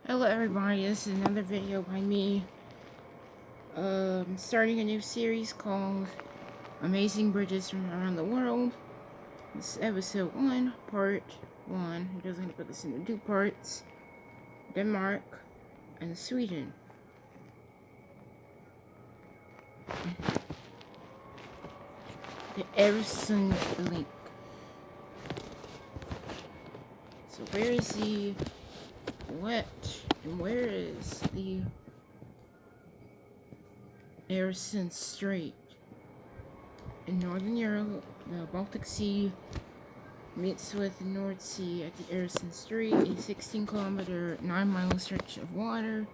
Hello everybody, this is another video by me. Starting a new series called Amazing Bridges from Around the World. This is episode 1, part 1. I'm just going to put this into 2 parts. Denmark and Sweden. The Øresund link. So where is the what and where is the Øresund Strait? In Northern Europe, the Baltic Sea meets with the North Sea at the Øresund Strait, a 16-kilometer, 9-mile stretch of water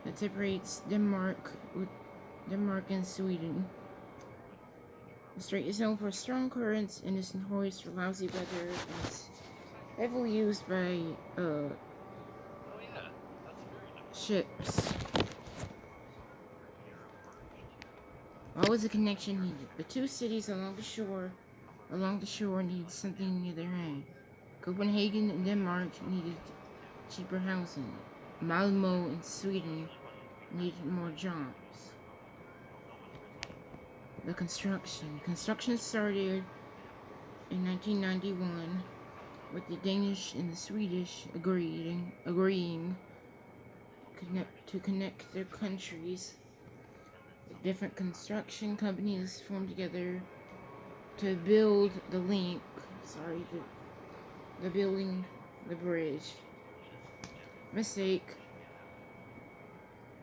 that separates Denmark and Sweden. The strait is known for strong currents and is notorious for lousy weather. It's heavily used by ships. What was the connection needed? The two cities along the shore needed something near their end. Copenhagen in Denmark needed cheaper housing. Malmo in Sweden needed more jobs. The construction. Construction started in 1991 with the Danish and the Swedish agreeing to connect their countries. The different construction companies formed together to build the link. The building the bridge. Mistake.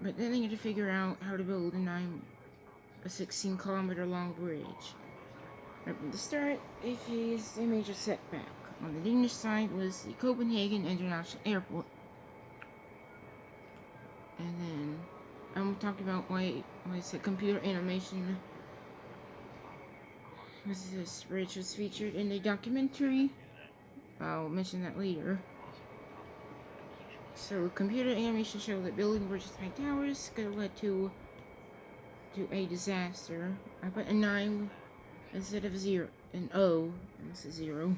But then they had to figure out how to build a 16-kilometer long bridge. Right from the start, they faced a major setback. On the Danish side was the Copenhagen International Airport. And then I'm talking about why I said computer animation. This bridge was featured in a documentary. I'll mention that later. So computer animation showed that building bridges high towers could have led to a disaster. I put a 9 instead of 0, an O, and this is 0.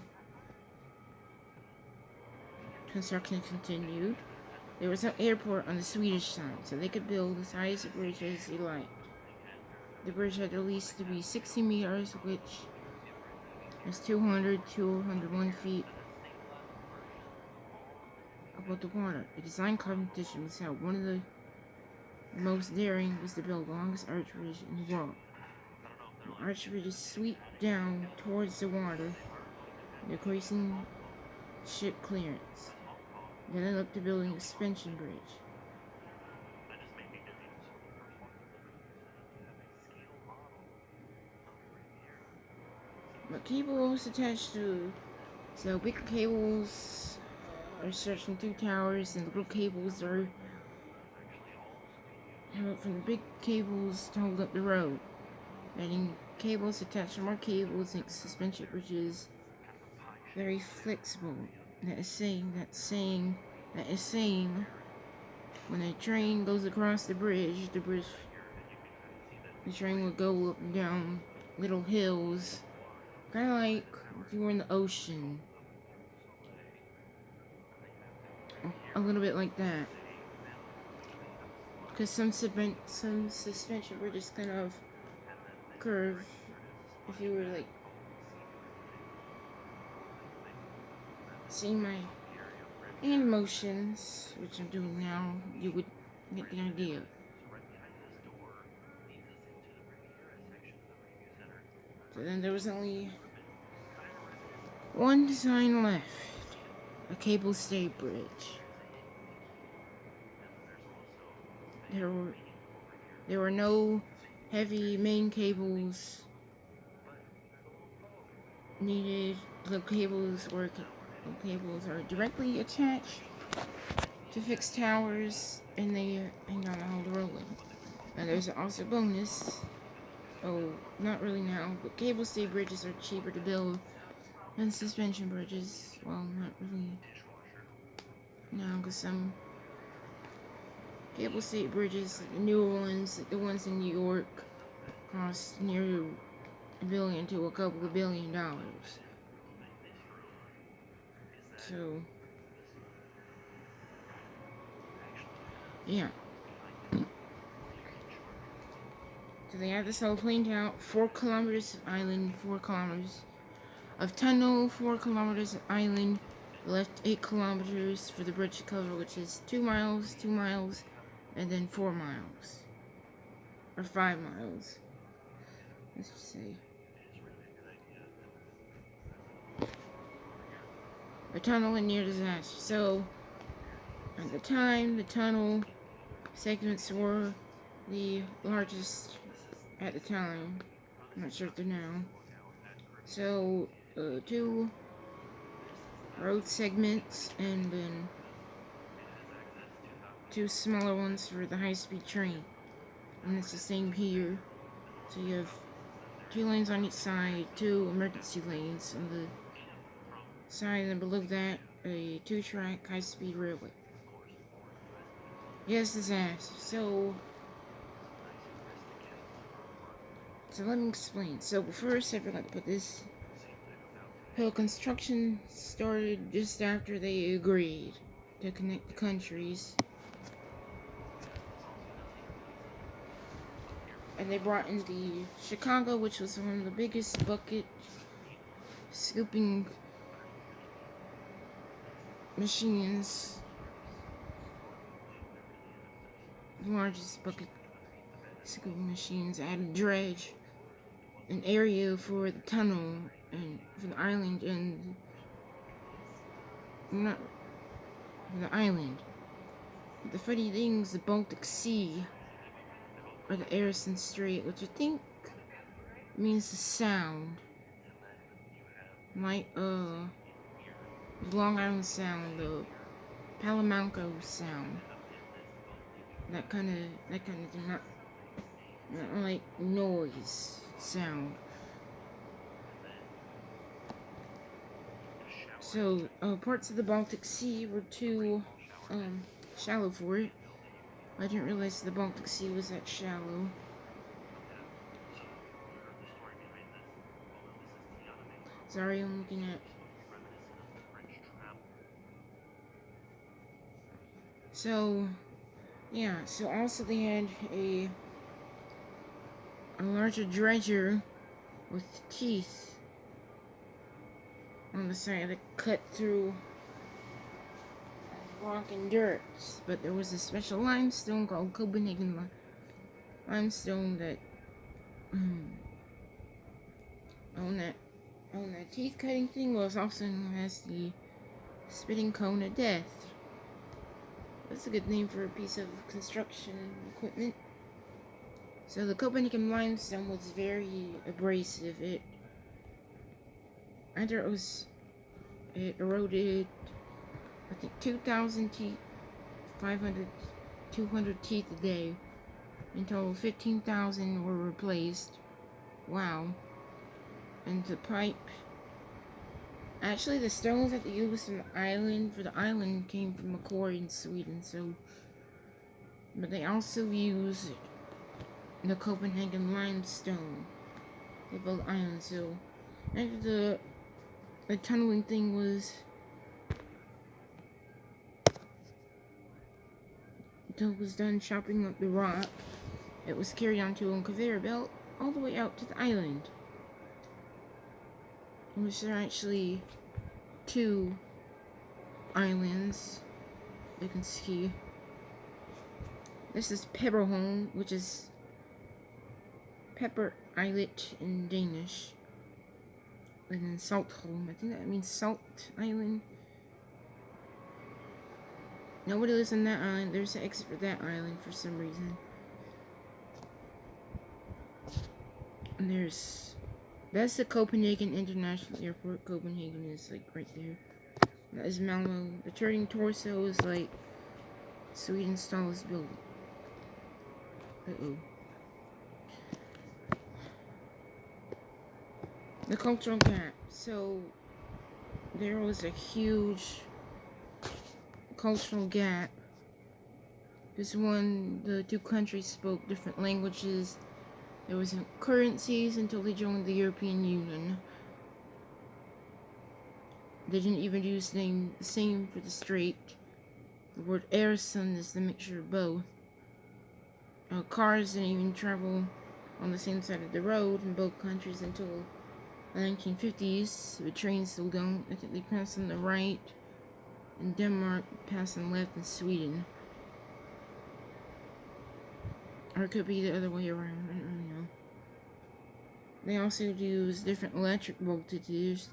Construction continued. There was no airport on the Swedish side, so they could build as high as the bridge as they liked. The bridge had at least to be 60 meters, which is 201 feet above the water. A design competition was held. One of the most daring was to build the longest arch bridge in the world. The arch bridges sweep down towards the water, decreasing ship clearance. Then they looked to building a suspension bridge. But cables attached to, so big cables are stretched from 2 towers, and little cables are from the big cables to hold up the road. Adding cables attached to more cables makes suspension bridges very flexible. That is saying when a train goes across the train will go up and down little hills, kind of like if you were in the ocean. A little bit like that. Because some suspension bridges kind of curve. If you were like seeing my hand motions, which I'm doing now, you would get the idea. So then there was only one design left, a cable stayed bridge. There were no heavy main cables needed. The cables are directly attached to fixed towers, and they hang on to hold the rolling. And there's also a bonus. Oh, not really now, but cable stay bridges are cheaper to build than suspension bridges. Well, not really now, because some cable stay bridges, the newer ones, the ones in New York, cost near $1 billion to a couple of $1 billion. So Yeah. So they have this all planned out. 4 kilometers of island, 4 kilometers of tunnel, 4 kilometers of island. Left 8 kilometers for the bridge to cover, which is 2 miles, 2 miles, and then 4 miles. Or 5 miles. Let's just say. A tunnel and near disaster. So, at the time, the tunnel segments were the largest at the time. I'm not sure if they're now. So, 2 road segments and then 2 smaller ones for the high-speed train. And it's the same here. So you have 2 lanes on each side, 2 emergency lanes on the side, and below that, a 2-track high-speed railway. Yes, disaster. So let me explain. So first, I forgot to put this. Hill construction started just after they agreed to connect the countries. And they brought in the Chicago, which was one of the biggest bucket scooping machines. The largest bucket scooping machines. Added dredge, an area for the tunnel and for the island, and not for the island. The funny thing is the Baltic Sea, or the Ericsson Strait, which I think means the sound, like the Long Island Sound, the Palamanco Sound, that kind of thing, not like noise sound. So parts of the Baltic Sea were too shallow for it. I didn't realize the Baltic Sea was that shallow. Sorry, I'm looking at. So, yeah. So also they had a larger dredger with teeth on the side that cut through rock and dirt. But there was a special limestone called Copenhagen limestone that on that teeth cutting thing was also known as the spitting cone of death. That's a good name for a piece of construction equipment. So the Copenhagen limestone was very abrasive. It eroded, I think, 2,000 teeth, 500, 200 teeth a day. In total, 15,000 were replaced. Wow. And the pipe. Actually, the stones that they used on the island, for the island, came from a quarry in Sweden, so. But they also used the Copenhagen limestone to build the island, so. After the tunneling thing was done chopping up the rock, it was carried onto a conveyor belt all the way out to the island. Which there are actually 2 islands you can see. This is Pebberholm, which is Pepper Islet in Danish. And then Saltholm, I think that means Salt Island. Nobody lives on that island. There's an exit for that island for some reason. And that's the Copenhagen International Airport. Copenhagen is like right there. That is Malmo. The turning torso is like Sweden's tallest building. The cultural gap. So there was a huge cultural gap. Because the 2 countries spoke different languages. There wasn't currencies until they joined the European Union. They didn't even use the same for the strait. The word Ericsson is the mixture of both. Cars didn't even travel on the same side of the road in both countries until the 1950s. The trains still don't. I think they pass on the right in Denmark, pass on the left in Sweden. Or it could be the other way around. I don't really know. They also use different electric voltages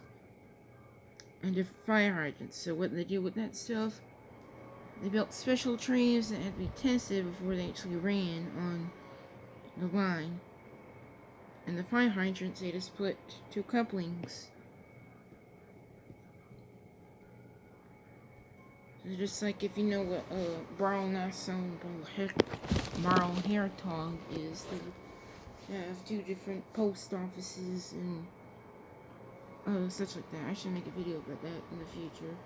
and different fire hydrants. So what they do with that stuff, they built special trains that had to be tested before they actually ran on the line. And the fire hydrants, they just put two couplings. So just like if you know what Barl Nason Barl Hertog is, they have two different post offices and such like that. I should make a video about that in the future.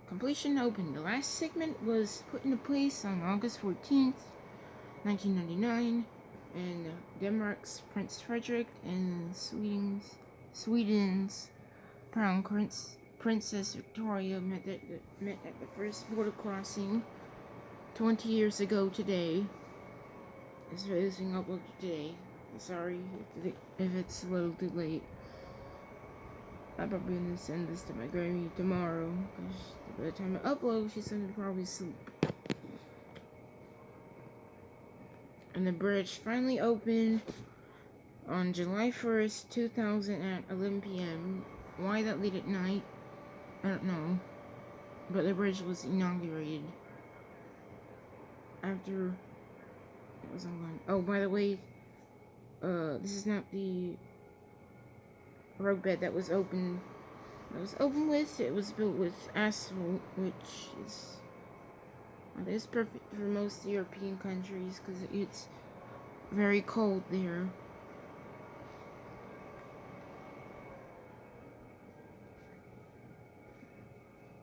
Completion open. The last segment was put into place on August 14th, 1999, and Denmark's Prince Frederick and Sweden's Crown Princess Victoria met at the first border crossing 20 years ago today. This video is being uploaded today. Sorry if it's a little too late. I'm probably gonna send this to my granny tomorrow, because by the time I upload, she's gonna probably sleep. And the bridge finally opened on July 1st, 2000 at 11 p.m. Why that late at night, I don't know. But the bridge was inaugurated after it was online. Oh, by the way, this is not the roadbed that was opened. It was built with asphalt, which is perfect for most European countries because it's very cold there.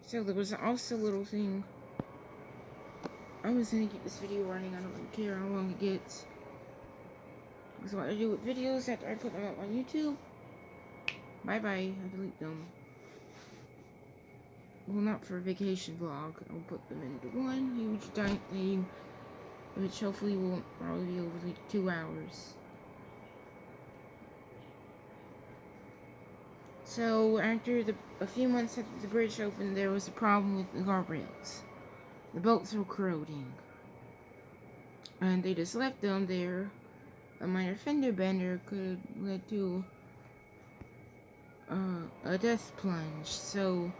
So there was also a little thing. I was gonna keep this video running. I don't really care how long it gets. Because what I do with videos after I put them up on YouTube, bye bye, I delete them. Well, not for a vacation vlog. I'll put them into one huge giant thing, which hopefully will probably be over like 2 hours. So after a few months after the bridge opened, there was a problem with the guardrails. The bolts were corroding, and they just left them there. A minor fender bender could lead to a death plunge. So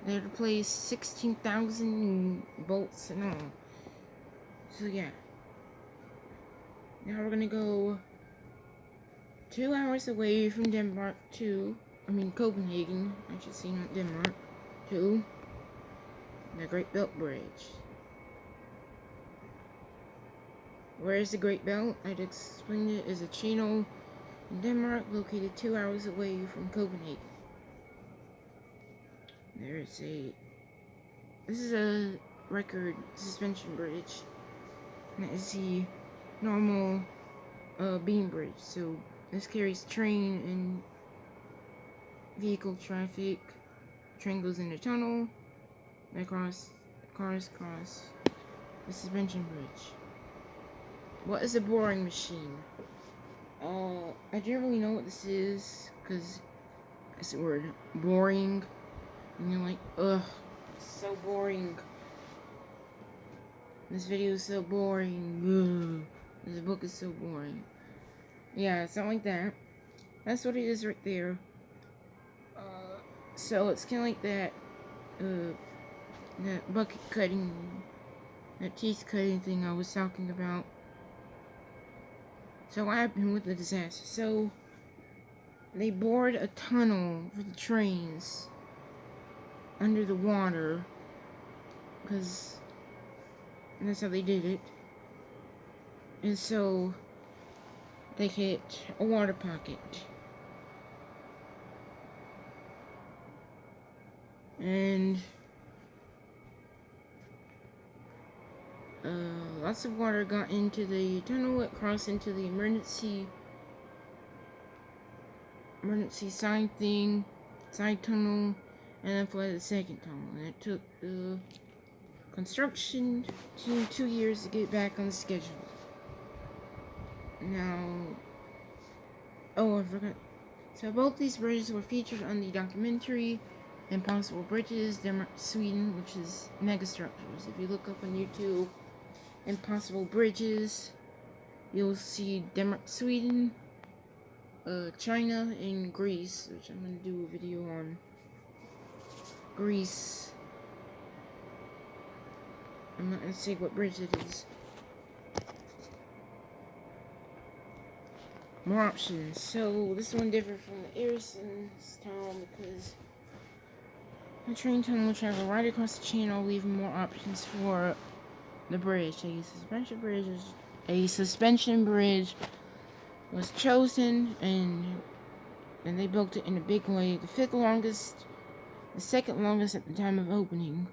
they replaced 16,000 bolts and all. So yeah. Now we're gonna go 2 hours away from Denmark Copenhagen, I should say, not Denmark, to the Great Belt Bridge. Where is the Great Belt? I'd explained it as a channel in Denmark located 2 hours away from Copenhagen. This is a record suspension bridge, and that is the normal beam bridge. So this carries train and vehicle traffic. Train goes in the tunnel, and cars cross the suspension bridge. What is a boring machine? I don't really know what this is, because it's the word boring, and you're like, ugh, so boring. This video is so boring. Ugh. This book is so boring. Yeah, something like that. That's what it is right there. So it's kind of like that bucket cutting, that teeth cutting thing I was talking about. So what happened with the disaster? So they bored a tunnel for the trains under the water, because that's how they did it. And so they hit a water pocket. And lots of water got into the tunnel. It crossed into the emergency emergency side thing, side tunnel, and then flooded the second tunnel. And it took the construction team 2 years to get back on the schedule. Now, oh, I forgot. So both these bridges were featured on the documentary Impossible Bridges, Denmark, Sweden, which is megastructures. If you look up on YouTube, Impossible Bridges, you'll see Denmark, Sweden, China, and Greece, which I'm going to do a video on Greece. I'm not going to say what bridge it is. More options. So this one different from the Ericson's tunnel because the train tunnel will travel right across the channel, leaving more options for the bridge. A suspension bridge was chosen, and they built it in a big way. The fifth longest, the second longest at the time of opening.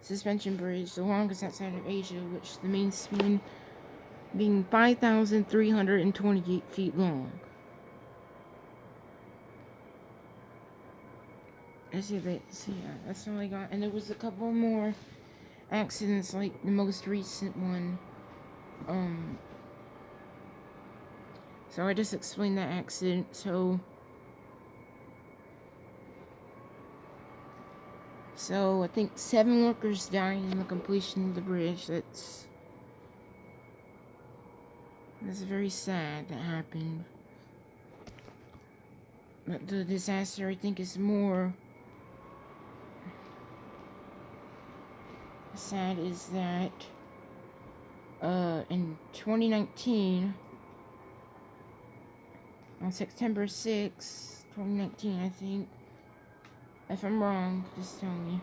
Suspension bridge, the longest outside of Asia, which the main span being 5,328 feet long. So yeah, that's all I got. And there was a couple more accidents, like the most recent one. So I just explained that accident. So I think 7 workers died in the completion of the bridge. That's very sad that happened. But the disaster, I think, is more sad is that in 2019, on September 6, 2019, I think, if I'm wrong, just tell me,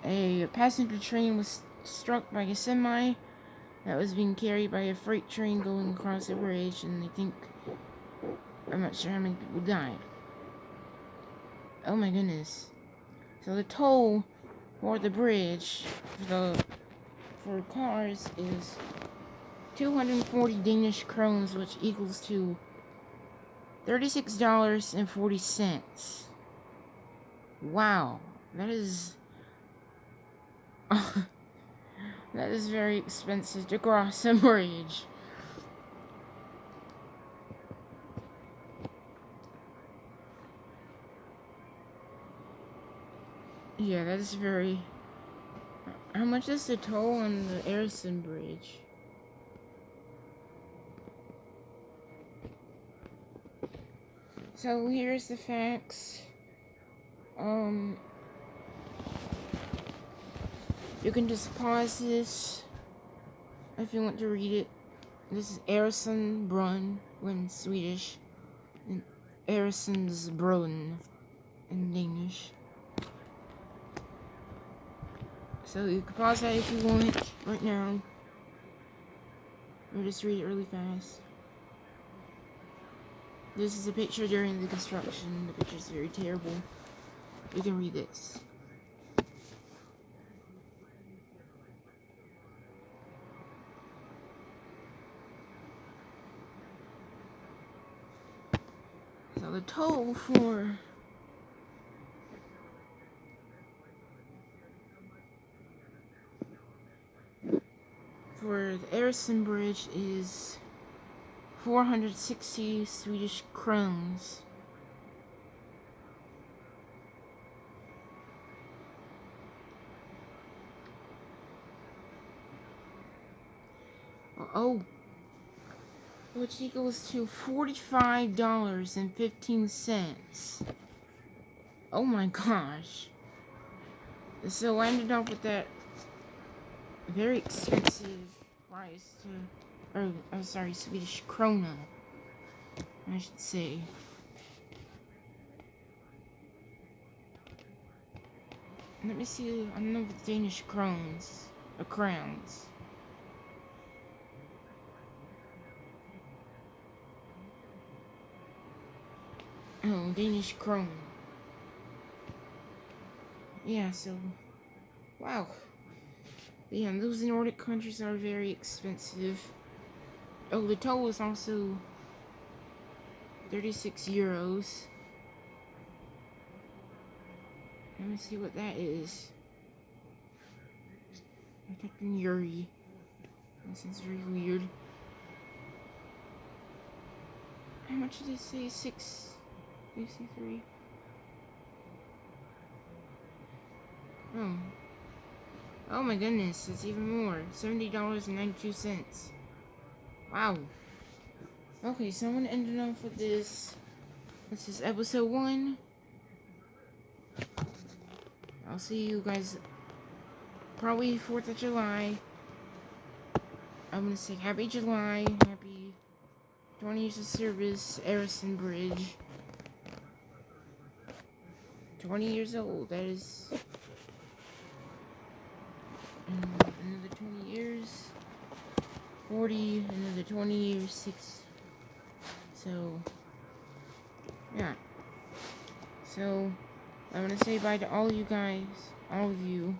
a passenger train was struck by a semi that was being carried by a freight train going across the bridge, and I think, I'm not sure how many people died. Oh my goodness. So the toll for the bridge for cars is 240 Danish krones, which equals to $36.40. Wow, that is that is very expensive to cross a bridge. Yeah, that is very... How much is the toll on the Ericsson Bridge? So here's the facts. You can just pause this if you want to read it. This is Ericsson Brunn in Swedish, and Ericsson's Brunn in Danish. So you can pause that if you want right now, or just read it really fast. This is a picture during the construction. The picture is very terrible. You can read this. So the toll for the Ericsson Bridge is 460 Swedish crowns. Oh, which equals to $45.15. Oh my gosh. So I ended up with that very expensive price Swedish krona, I should say. Let me see, I don't know if it's Danish crowns or crowns. Oh, Danish krone. Yeah, so, wow. Yeah, those Nordic countries are very expensive. Oh, the toll is also 36 euros. Let me see what that is. I typed in Yuri. This is very weird. How much did it say? 663. Oh. Oh my goodness, it's even more. $70.92. Wow. Okay, so I'm gonna end it off with this. This is episode 1. I'll see you guys probably 4th of July. I'm gonna say happy July, happy 20 years of service, Arison Bridge. 20 years old, that is another 20 years. 40, another 20 years, 6. So, yeah. So, I'm gonna say bye to all you guys, all of you.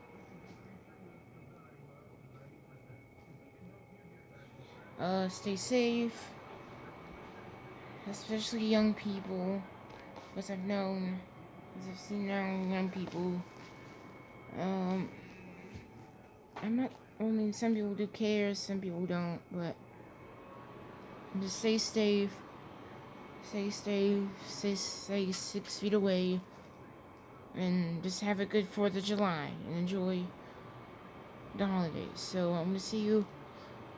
Stay safe, especially young people, because I've seen now young people. I'm not, I mean, some people do care, some people don't, but just stay safe, stay 6 feet away, and just have a good 4th of July, and enjoy the holidays. So, I'm gonna see you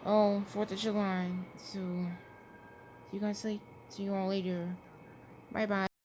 all 4th of July, so, see you all later. Bye-bye.